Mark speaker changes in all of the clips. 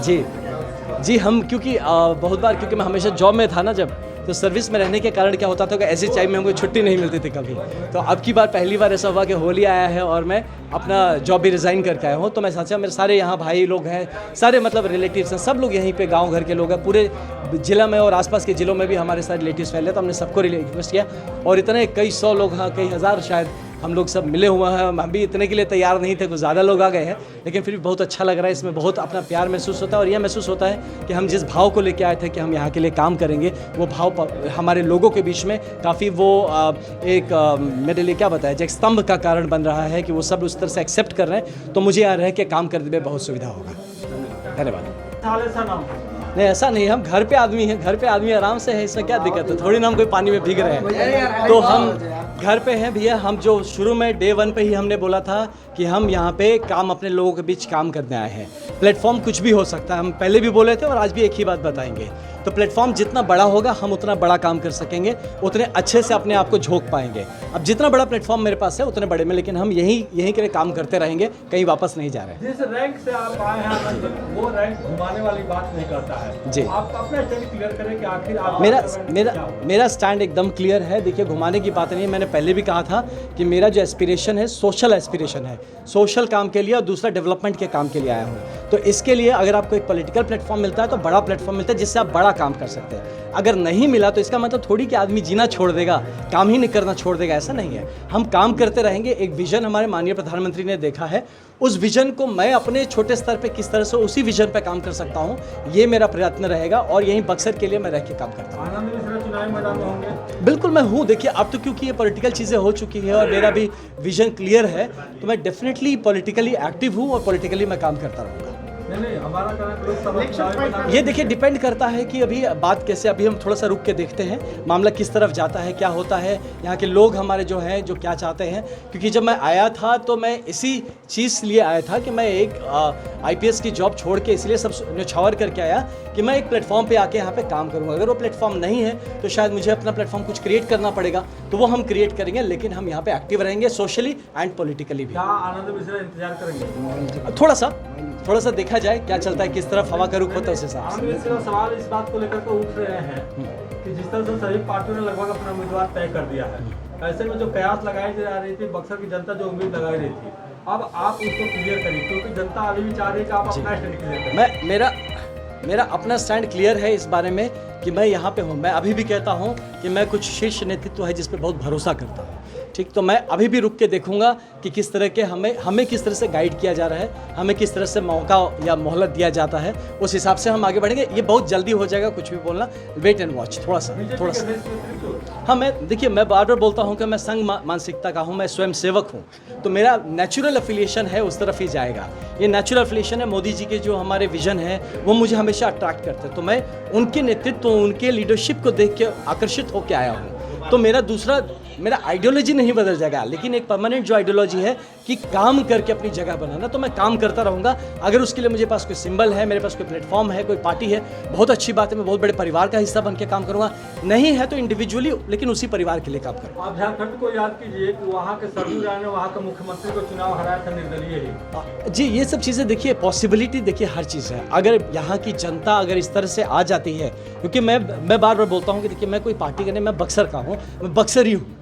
Speaker 1: जी जी, हम क्योंकि बहुत बार क्योंकि मैं हमेशा जॉब में था ना जब, तो सर्विस में रहने के कारण क्या होता था कि ऐसे टाइम में हमको छुट्टी नहीं मिलती थी कभी। तो अब की बार पहली बार ऐसा हुआ कि होली आया है और मैं अपना जॉब भी रिज़ाइन करके आया हूँ। तो मैं सोचा मेरे सारे यहाँ भाई लोग हैं, सारे मतलब रिलेटिव्स हैं, सब लोग यहीं पे गांव घर के लोग हैं, पूरे ज़िला में और आसपास के ज़िलों में भी हमारे सारे रिलेटिव्स फैले। तो हमने सबको रिक्वेस्ट किया और इतने कई सौ लोग, हाँ कई हज़ार शायद हम लोग सब मिले हुए हैं। हम भी इतने के लिए तैयार नहीं थे, कुछ ज़्यादा लोग आ गए हैं, लेकिन फिर भी बहुत अच्छा लग रहा है। इसमें बहुत अपना प्यार महसूस होता है और यह महसूस होता है कि हम जिस भाव को लेके आए थे कि हम यहाँ के लिए काम करेंगे, वो भाव हमारे लोगों के बीच में काफ़ी वो एक मेरे लिए क्या बताया जाए, एक स्तंभ का कारण बन रहा है कि वो सब उस तरह से एक्सेप्ट कर रहे हैं। तो मुझे यहाँ रह के काम करने में बहुत सुविधा होगा। धन्यवाद। नहीं ऐसा नहीं, हम घर पे आदमी हैं, घर पे आदमी आराम से है, इसमें क्या दिक्कत है? थोड़ी ना हम कोई पानी में भीग रहे हैं, तो हम घर पे हैं भैया। हम जो शुरू में डे 1 पे ही हमने बोला था कि हम यहाँ पे काम अपने लोगों के बीच काम करने आए हैं। प्लेटफॉर्म कुछ भी हो सकता है, हम पहले भी बोले थे और आज भी एक ही बात बताएंगे। तो प्लेटफॉर्म जितना बड़ा होगा हम उतना बड़ा काम कर सकेंगे, उतने अच्छे से अपने आप को झोंक पाएंगे। अब जितना बड़ा प्लेटफॉर्म मेरे पास है उतने बड़े में, लेकिन हम यहीं के लिए काम करते रहेंगे, कहीं वापस नहीं जा रहे हैं।
Speaker 2: जिस रैंक से आप आए हैं वो रैंक घुमाने वाली बात नहीं करता है
Speaker 1: जी।
Speaker 2: आप अपना स्टैंड क्लियर करें कि आखिर आप
Speaker 1: मेरा स्टैंड एकदम क्लियर है। देखिए घुमाने की बात नहीं है, मैंने पहले भी कहा था कि मेरा जो एस्पिरेशन है सोशल एस्पिरेशन है, सोशल काम के लिए और दूसरा डेवलपमेंट के काम के लिए आया हूँ। तो इसके लिए अगर आपको एक पॉलिटिकल प्लेटफॉर्म मिलता है तो बड़ा प्लेटफॉर्म मिलता है जिससे आप बड़ा काम कर सकते हैं। अगर नहीं मिला तो इसका मतलब थोड़ी कि आदमी जीना छोड़ देगा, काम ही नहीं करना छोड़ देगा, ऐसा नहीं है। हम काम करते रहेंगे। एक विजन हमारे माननीय प्रधानमंत्री ने देखा है, उस विजन को मैं अपने छोटे स्तर पे किस तरह से उसी विजन पे काम कर सकता हूँ, ये मेरा प्रयत्न रहेगा और यहीं बक्सर के लिए मैं रह के काम करता हूँ।
Speaker 2: आनंद मिश्रा चुनावी मैदान में होंगे?
Speaker 1: बिल्कुल मैं हूँ। देखिए अब तो क्योंकि ये पॉलिटिकल चीज़ें हो चुकी है और मेरा भी विजन क्लियर है, तो मैं डेफिनेटली पॉलिटिकली एक्टिव हूँ और पॉलिटिकली मैं काम करता रहूँगा।
Speaker 2: नहीं हमारा कहना
Speaker 1: ये देखिए डिपेंड करता है कि अभी बात कैसे, अभी हम थोड़ा सा रुक के देखते हैं मामला किस तरफ जाता है, क्या होता है, यहाँ के लोग हमारे जो हैं जो क्या चाहते हैं। क्योंकि जब मैं आया था तो मैं इसी चीज़ लिए आया था कि मैं एक IPS की जॉब छोड़ के इसलिए सब न्यौछावर करके आया कि मैं एक प्लेटफॉर्म पे आके यहाँ पे काम करूँगा। अगर वो प्लेटफॉर्म नहीं है तो शायद मुझे अपना प्लेटफॉर्म कुछ क्रिएट करना पड़ेगा, तो वो हम क्रिएट करेंगे, लेकिन हम यहाँ पे एक्टिव रहेंगे सोशली एंड पॉलिटिकली भी।
Speaker 2: क्या आनंद मिश्रा इंतजार करेंगे?
Speaker 1: थोड़ा सा देखा जाए क्या चलता है, किस तरफ हवा का रुख होता है उस हिसाब से।
Speaker 2: आनंद मिश्रा सवाल इस बात को लेकर के उठ रहे हैं कि जिस तरह से सभी पार्टियों ने लगभग अपना उम्मीदवार तय कर दिया है, ऐसे में जो कयास लगाई जा रही थी, बक्सर की जनता जो उम्मीद लगाई रही थी, अब आप उसको क्लियर करिए, क्योंकि जनता अभी भी चाह रही है कि आप अपना स्टैंड क्लियर करें।
Speaker 1: मेरा अपना स्टैंड क्लियर है इस बारे में कि मैं यहाँ पे हूँ। मैं अभी भी कहता हूँ कि मैं कुछ शीर्ष नेतृत्व है जिस पे बहुत भरोसा करता हूँ, ठीक। तो मैं अभी भी रुक के देखूंगा कि किस तरह के हमें किस तरह से गाइड किया जा रहा है, हमें किस तरह से मौका या मोहलत दिया जाता है, उस हिसाब से हम आगे बढ़ेंगे। ये बहुत जल्दी हो जाएगा कुछ भी बोलना, वेट एंड वॉच थोड़ा सा। हाँ मैं बार बार बोलता हूँ कि मैं संघ मानसिकता का हूँ, मैं स्वयं सेवक हूँ, तो मेरा नेचुरल एफिलिएशन है उस तरफ ही जाएगा। ये नेचुरल एफिलिएशन है। मोदी जी के जो हमारे विजन है वो मुझे हमेशा अट्रैक्ट करते हैं, तो मैं उनके नेतृत्व, उनके लीडरशिप को देख के आकर्षित होकर आया हूँ। तो मेरा आइडियोलॉजी नहीं बदल जाएगा, लेकिन एक परमानेंट जो आइडियोलॉजी है कि काम करके अपनी जगह बनाना, तो मैं काम करता रहूँगा। अगर उसके लिए मुझे पास कोई सिंबल है, मेरे पास कोई प्लेटफॉर्म है, कोई पार्टी है, बहुत अच्छी बात है, मैं बहुत बड़े परिवार का हिस्सा बन के काम करूँगा। नहीं है तो इंडिविजुअली, लेकिन उसी परिवार के लिए काम करूँगा।
Speaker 2: आप झारखंड को याद कीजिए कि वहाँ के सरयू राय ने वहाँ के मुख्यमंत्री को चुनाव हराया था निर्दलीय ही।
Speaker 1: जी ये सब चीज़ें देखिए, पॉसिबिलिटी देखिए हर चीज़ है। अगर यहाँ की जनता अगर इस तरह से आ जाती है, क्योंकि मैं बार बार बोलता हूँ कि देखिए मैं कोई पार्टी का नहीं, मैं बक्सर का हूँ, मैं बक्सर ही हूँ।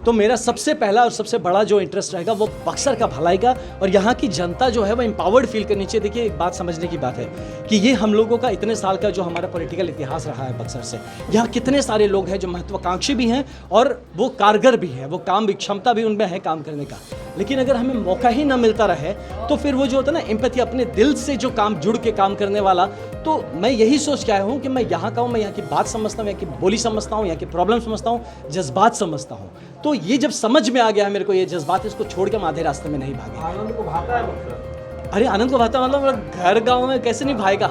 Speaker 1: तो मेरा सबसे पहला और सबसे बड़ा जो इंटरेस्ट रहेगा वो बक्सर का भलाई का, और यहाँ की जनता जो है वो एम्पावर्ड फील करनी चाहिए। देखिए एक बात समझने की बात है कि ये हम लोगों का इतने साल का जो हमारा पॉलिटिकल इतिहास रहा है बक्सर से, यहाँ कितने सारे लोग हैं जो महत्वाकांक्षी भी हैं और वो कारगर भी है, वो काम भी, क्षमता भी उनमें है काम करने का। लेकिन अगर हमें मौका ही ना मिलता रहे तो फिर वो जो होता है ना एम्पैथी, अपने दिल से जो काम जुड़ के काम करने वाला, तो मैं यही सोच के आया हूँ कि मैं यहाँ का हूँ, मैं यहाँ की बात समझता हूँ, यहाँ की बोली समझता हूँ, यहाँ की प्रॉब्लम समझता हूँ, जज्बात समझता हूँ। तो ये जब समझ में आ गया है मेरे को ये जज्बात, इसको छोड़ के हम आधे रास्ते में नहीं भागे।
Speaker 2: आनंद को भाता है बक्सर?
Speaker 1: अरे आनंद को भाता मतलब घर गांव में कैसे नहीं भाएगा।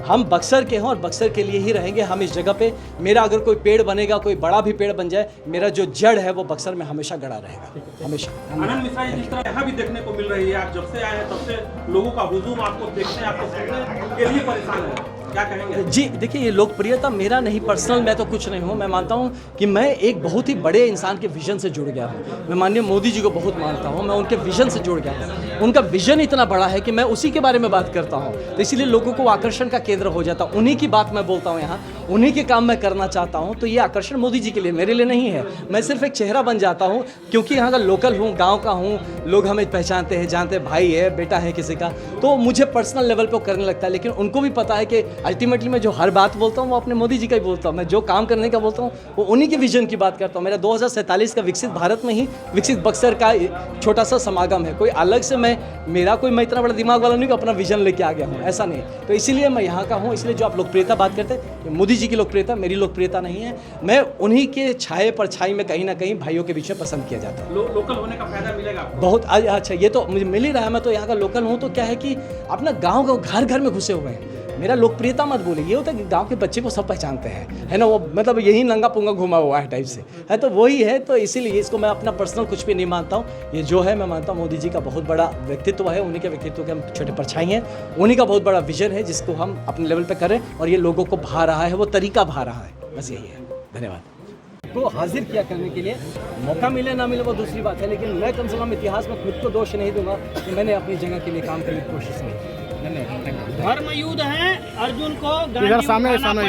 Speaker 1: हम बक्सर के हैं और बक्सर के लिए ही रहेंगे। हम इस जगह पे, मेरा अगर कोई पेड़ बनेगा, कोई बड़ा भी पेड़ बन जाए, मेरा जो जड़ है वो बक्सर में हमेशा गड़ा रहेगा, हमेशा।
Speaker 2: आनंद मिश्रा जी, जिस तरह यहाँ भी देखने को मिल रही है, आप जब से आए हैं तब से लोगों का हुजूम आपको देखने, आपको सुनने के लिए परेशान है। क्या कहेंगे?
Speaker 1: जी देखिए, ये लोकप्रियता मेरा नहीं, पर्सनल मैं तो कुछ नहीं हूँ। मैं मानता हूँ कि मैं एक बहुत ही बड़े इंसान के विजन से जुड़ गया हूँ। मैं माननीय मोदी जी को बहुत मानता हूँ, मैं उनके विजन से जुड़ गया हूँ। उनका विजन इतना बड़ा है कि मैं उसी के बारे में बात करता हूँ, तो इसीलिए लोगों को आकर्षण का केंद्र हो जाता हूँ। उन्हीं की बात मैं बोलता हूँ यहाँ, उन्हीं के काम मैं करना चाहता हूँ। तो ये आकर्षण मोदी जी के लिए, मेरे लिए नहीं है। मैं सिर्फ एक चेहरा बन जाता हूँ क्योंकि यहाँ का लोकल हूँ, गाँव का हूँ, लोग हमें पहचानते हैं, जानते हैं भाई है, बेटा है किसी का, तो मुझे पर्सनल लेवल पर करने लगता है। लेकिन उनको भी पता है कि अल्टीमेटली मैं जो हर बात बोलता हूँ वो अपने मोदी जी का ही बोलता हूँ। मैं जो काम करने का बोलता हूँ वो उन्हीं के विजन की बात करता हूँ। मेरा 2047 का विकसित भारत में ही विकसित बक्सर का छोटा सा समागम है। कोई अलग से मैं इतना बड़ा दिमाग वाला नहीं कि अपना विजन लेके आ गया हूँ, ऐसा नहीं। तो इसीलिए मैं यहाँ का हूँ। इसलिए जो आप लोकप्रियता बात करते हैं, मोदी जी की लोकप्रियता मेरी लोकप्रियता नहीं है। मैं उन्हीं के छाए पर छाई में कहीं ना कहीं भाइयों के बीच में पसंद किया जाता है।
Speaker 2: लोकल होने का फायदा मिलेगा आपको?
Speaker 1: बहुत अच्छा, ये तो मुझे मिल ही रहा है। मैं तो यहाँ का लोकल हूँ, तो क्या है कि अपना गाँव घर घर में घुसे हुए हैं। मेरा लोकप्रियता मत बोले, ये होता है कि गांव के बच्चे को सब पहचानते हैं, है ना, वो मतलब यही नंगा पुंगा घुमा हुआ है टाइप से है, तो वही है। तो इसीलिए इसको मैं अपना पर्सनल कुछ भी नहीं मानता हूँ। ये जो है मैं मानता हूँ मोदी जी का बहुत बड़ा व्यक्तित्व है, उन्हीं के व्यक्तित्व के हम छोटे परछाई हैं, उन्हीं का बहुत बड़ा विजन है जिसको हम अपने लेवल पर करें, और ये लोगों को भा रहा है, वो तरीका भा रहा है, बस यही है। धन्यवाद। को हाजिर किया करने के लिए मौका मिले ना मिले वो दूसरी बात है, लेकिन मैं कम से कम इतिहास में खुद को दोष नहीं दूंगा कि मैंने अपनी जगह के लिए काम करने की कोशिश नहीं की। धन्यवाद।
Speaker 3: धर्म युद्ध है, अर्जुन को
Speaker 4: इधर सामने